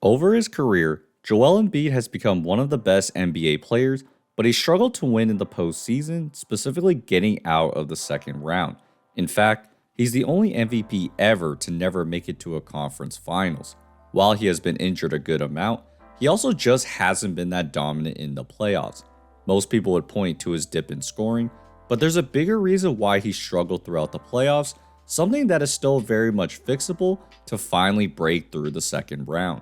Over his career, Joel Embiid has become one of the best NBA players, but he struggled to win in the postseason, specifically getting out of the second round. In fact, he's the only MVP ever to never make it to a conference finals. While he has been injured a good amount, he also just hasn't been that dominant in the playoffs. Most people would point to his dip in scoring, but there's a bigger reason why he struggled throughout the playoffs, something that is still very much fixable to finally break through the second round.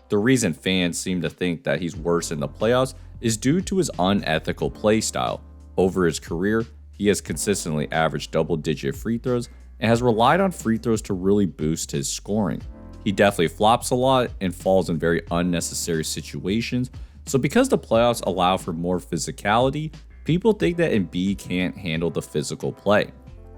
The reason fans seem to think that he's worse in the playoffs is due to his unethical play style. Over his career, he has consistently averaged double-digit free throws and has relied on free throws to really boost his scoring. He definitely flops a lot and falls in very unnecessary situations, so because the playoffs allow for more physicality, people think that Embiid can't handle the physical play.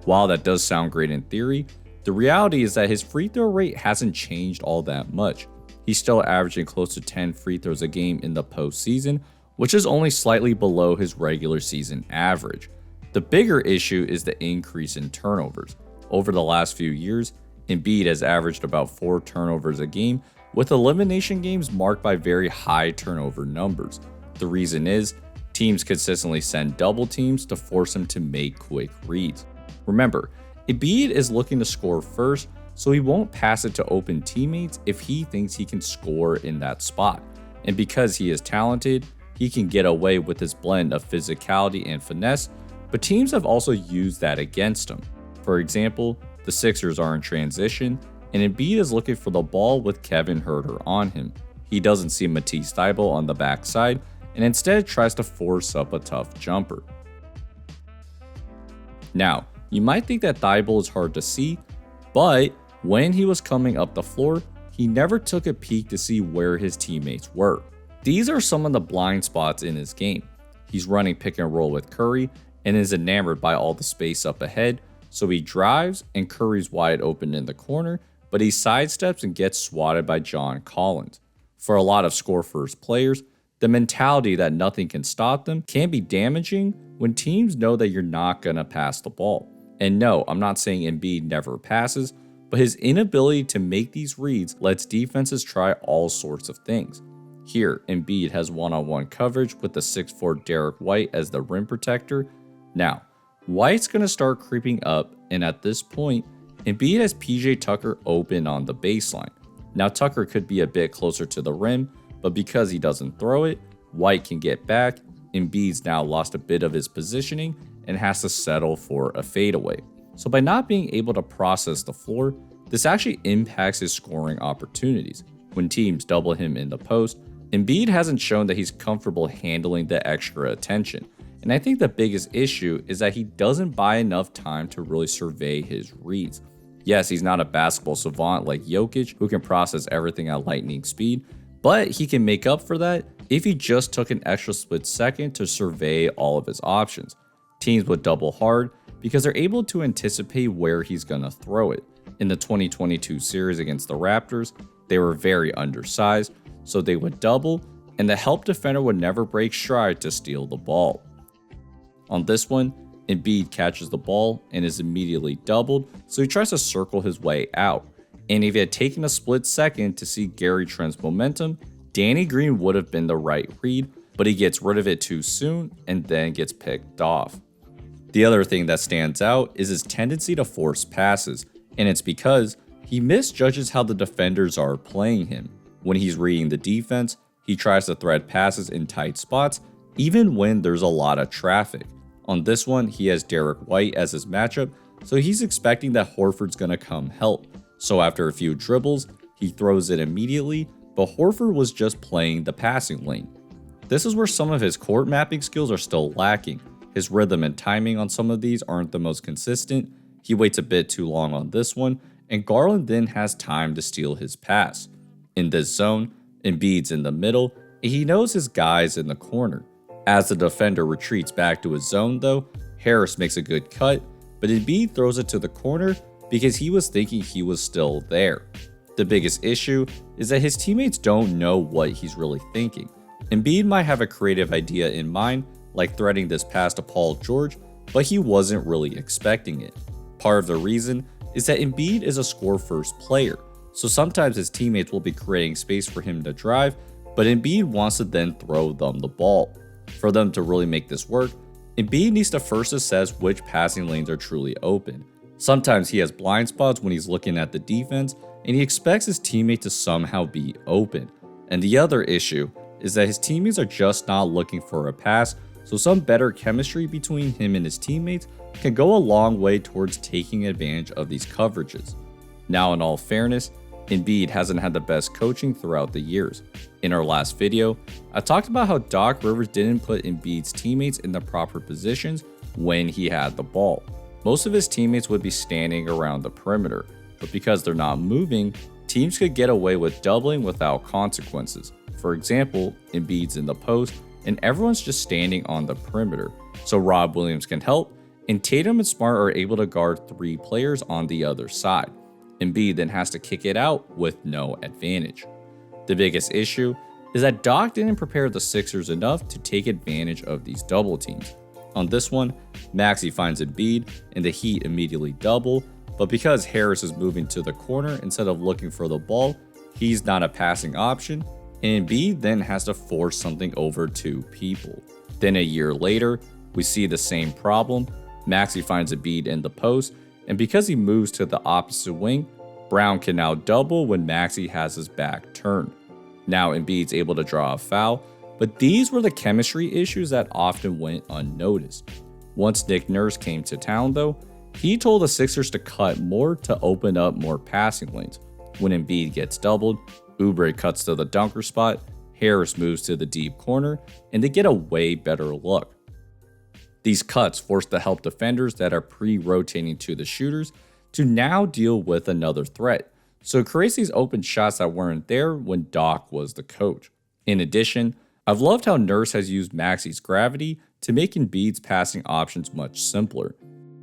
While that does sound great in theory, the reality is that his free throw rate hasn't changed all that much. He's still averaging close to 10 free throws a game in the postseason, which is only slightly below his regular season average. The bigger issue is the increase in turnovers. Over the last few years, Embiid has averaged about 4 turnovers a game, with elimination games marked by very high turnover numbers. The reason is, teams consistently send double teams to force him to make quick reads. Remember, Embiid is looking to score first, so he won't pass it to open teammates if he thinks he can score in that spot. And because he is talented, he can get away with his blend of physicality and finesse, but teams have also used that against him. For example, the Sixers are in transition, and Embiid is looking for the ball with Kevin Huerter on him. He doesn't see Matisse Thybulle on the backside, and instead tries to force up a tough jumper. Now, you might think that Thybulle is hard to see, but when he was coming up the floor, he never took a peek to see where his teammates were. These are some of the blind spots in his game. He's running pick and roll with Curry and is enamored by all the space up ahead, so he drives and Curry's wide open in the corner, but he sidesteps and gets swatted by John Collins. For a lot of score-first players, the mentality that nothing can stop them can be damaging when teams know that you're not going to pass the ball. And no, I'm not saying Embiid never passes, but his inability to make these reads lets defenses try all sorts of things. Here, Embiid has one-on-one coverage with the 6'4" Derek White as the rim protector. Now, White's going to start creeping up, and at this point, Embiid has PJ Tucker open on the baseline. Now, Tucker could be a bit closer to the rim, but because he doesn't throw it, White can get back. Embiid's now lost a bit of his positioning and has to settle for a fadeaway. So by not being able to process the floor, this actually impacts his scoring opportunities. When teams double him in the post, Embiid hasn't shown that he's comfortable handling the extra attention. And I think the biggest issue is that he doesn't buy enough time to really survey his reads. Yes, he's not a basketball savant like Jokic, who can process everything at lightning speed, but he can make up for that if he just took an extra split second to survey all of his options. Teams would double hard because they're able to anticipate where he's going to throw it. In the 2022 series against the Raptors, they were very undersized, so they would double, and the help defender would never break stride to steal the ball. On this one, Embiid catches the ball and is immediately doubled, so he tries to circle his way out. And if he had taken a split second to see Gary Trent's momentum, Danny Green would have been the right read, but he gets rid of it too soon and then gets picked off. The other thing that stands out is his tendency to force passes, and it's because he misjudges how the defenders are playing him. When he's reading the defense, he tries to thread passes in tight spots, even when there's a lot of traffic. On this one, he has Derek White as his matchup, so he's expecting that Horford's going to come help. So after a few dribbles, he throws it immediately, but Horford was just playing the passing lane. This is where some of his court mapping skills are still lacking. His rhythm and timing on some of these aren't the most consistent. He waits a bit too long on this one, and Garland then has time to steal his pass. In this zone, Embiid's in the middle, and he knows his guy's in the corner. As the defender retreats back to his zone though, Harris makes a good cut, but Embiid throws it to the corner because he was thinking he was still there. The biggest issue is that his teammates don't know what he's really thinking. Embiid might have a creative idea in mind, like threading this pass to Paul George, but he wasn't really expecting it. Part of the reason is that Embiid is a score-first player, so sometimes his teammates will be creating space for him to drive, but Embiid wants to then throw them the ball. For them to really make this work, Embiid needs to first assess which passing lanes are truly open. Sometimes he has blind spots when he's looking at the defense, and he expects his teammate to somehow be open. And the other issue is that his teammates are just not looking for a pass, so some better chemistry between him and his teammates can go a long way towards taking advantage of these coverages. Now, in all fairness, Embiid hasn't had the best coaching throughout the years. In our last video, I talked about how Doc Rivers didn't put Embiid's teammates in the proper positions when he had the ball. Most of his teammates would be standing around the perimeter, but because they're not moving, teams could get away with doubling without consequences. For example, Embiid's in the post and everyone's just standing on the perimeter, so Rob Williams can help, and Tatum and Smart are able to guard 3 players on the other side. Embiid then has to kick it out with no advantage. The biggest issue is that Doc didn't prepare the Sixers enough to take advantage of these double teams. On this one, Maxey finds Embiid and the Heat immediately double, but because Harris is moving to the corner instead of looking for the ball, he's not a passing option, and Embiid then has to force something over 2 people. Then a year later, we see the same problem. Maxey finds Embiid in the post, and because he moves to the opposite wing, Brown can now double when Maxey has his back turned. Now Embiid's able to draw a foul, but these were the chemistry issues that often went unnoticed. Once Nick Nurse came to town though, he told the Sixers to cut more to open up more passing lanes. When Embiid gets doubled, Oubre cuts to the dunker spot, Harris moves to the deep corner, and they get a way better look. These cuts force the help defenders that are pre-rotating to the shooters to now deal with another threat, so it creates these open shots that weren't there when Doc was the coach. In addition, I've loved how Nurse has used Maxey's gravity to make Embiid's passing options much simpler.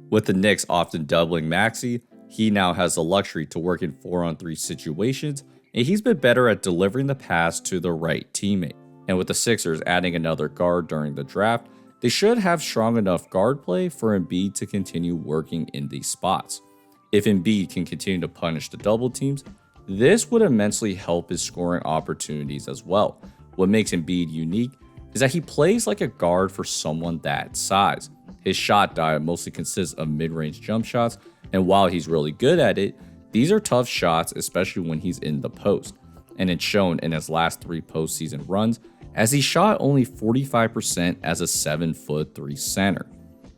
With the Knicks often doubling Maxey, he now has the luxury to work in 4-on-3 situations, and he's been better at delivering the pass to the right teammate. And with the Sixers adding another guard during the draft, they should have strong enough guard play for Embiid to continue working in these spots. If Embiid can continue to punish the double teams, this would immensely help his scoring opportunities as well. What makes Embiid unique is that he plays like a guard for someone that size. His shot diet mostly consists of mid-range jump shots, and while he's really good at it, these are tough shots, especially when he's in the post. And it's shown in his last 3 postseason runs, as he shot only 45% as a 7'3" center.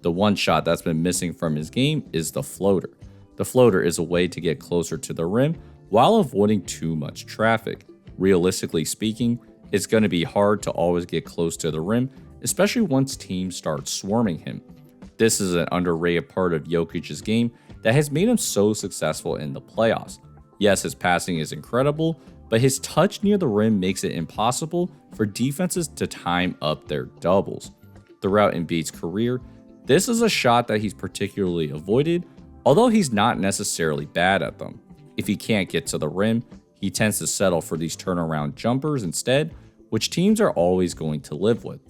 The one shot that's been missing from his game is the floater. The floater is a way to get closer to the rim while avoiding too much traffic. Realistically speaking, it's going to be hard to always get close to the rim, especially once teams start swarming him. This is an underrated part of Jokic's game that has made him so successful in the playoffs. Yes, his passing is incredible, but his touch near the rim makes it impossible for defenses to time up their doubles. Throughout Embiid's career, this is a shot that he's particularly avoided, although he's not necessarily bad at them. If he can't get to the rim, he tends to settle for these turnaround jumpers instead, which teams are always going to live with.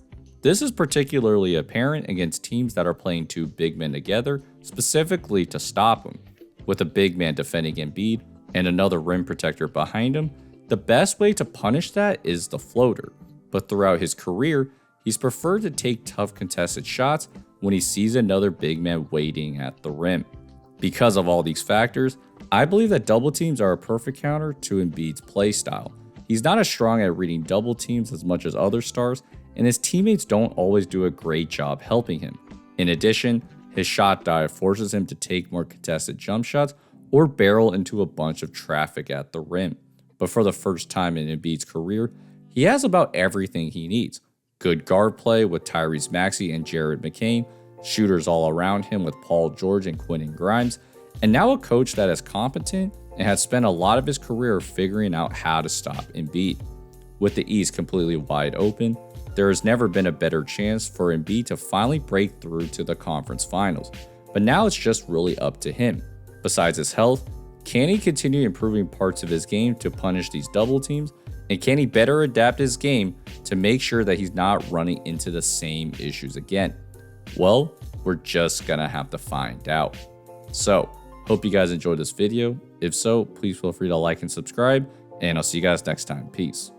This is particularly apparent against teams that are playing 2 big men together, specifically to stop him. With a big man defending Embiid and another rim protector behind him, the best way to punish that is the floater. But throughout his career, he's preferred to take tough contested shots when he sees another big man waiting at the rim. Because of all these factors, I believe that double teams are a perfect counter to Embiid's play style. He's not as strong at reading double teams as much as other stars, and his teammates don't always do a great job helping him. In addition, his shot diet forces him to take more contested jump shots or barrel into a bunch of traffic at the rim. But for the first time in Embiid's career, he has about everything he needs. Good guard play with Tyrese Maxey and Jared McCain, shooters all around him with Paul George and Quentin Grimes, and now a coach that is competent and has spent a lot of his career figuring out how to stop Embiid. With the East completely wide open, there has never been a better chance for Embiid to finally break through to the conference finals, but now it's just really up to him. Besides his health, can he continue improving parts of his game to punish these double teams? And can he better adapt his game to make sure that he's not running into the same issues again? Well, we're just gonna have to find out. So, hope you guys enjoyed this video. If so, please feel free to like and subscribe, and I'll see you guys next time. Peace.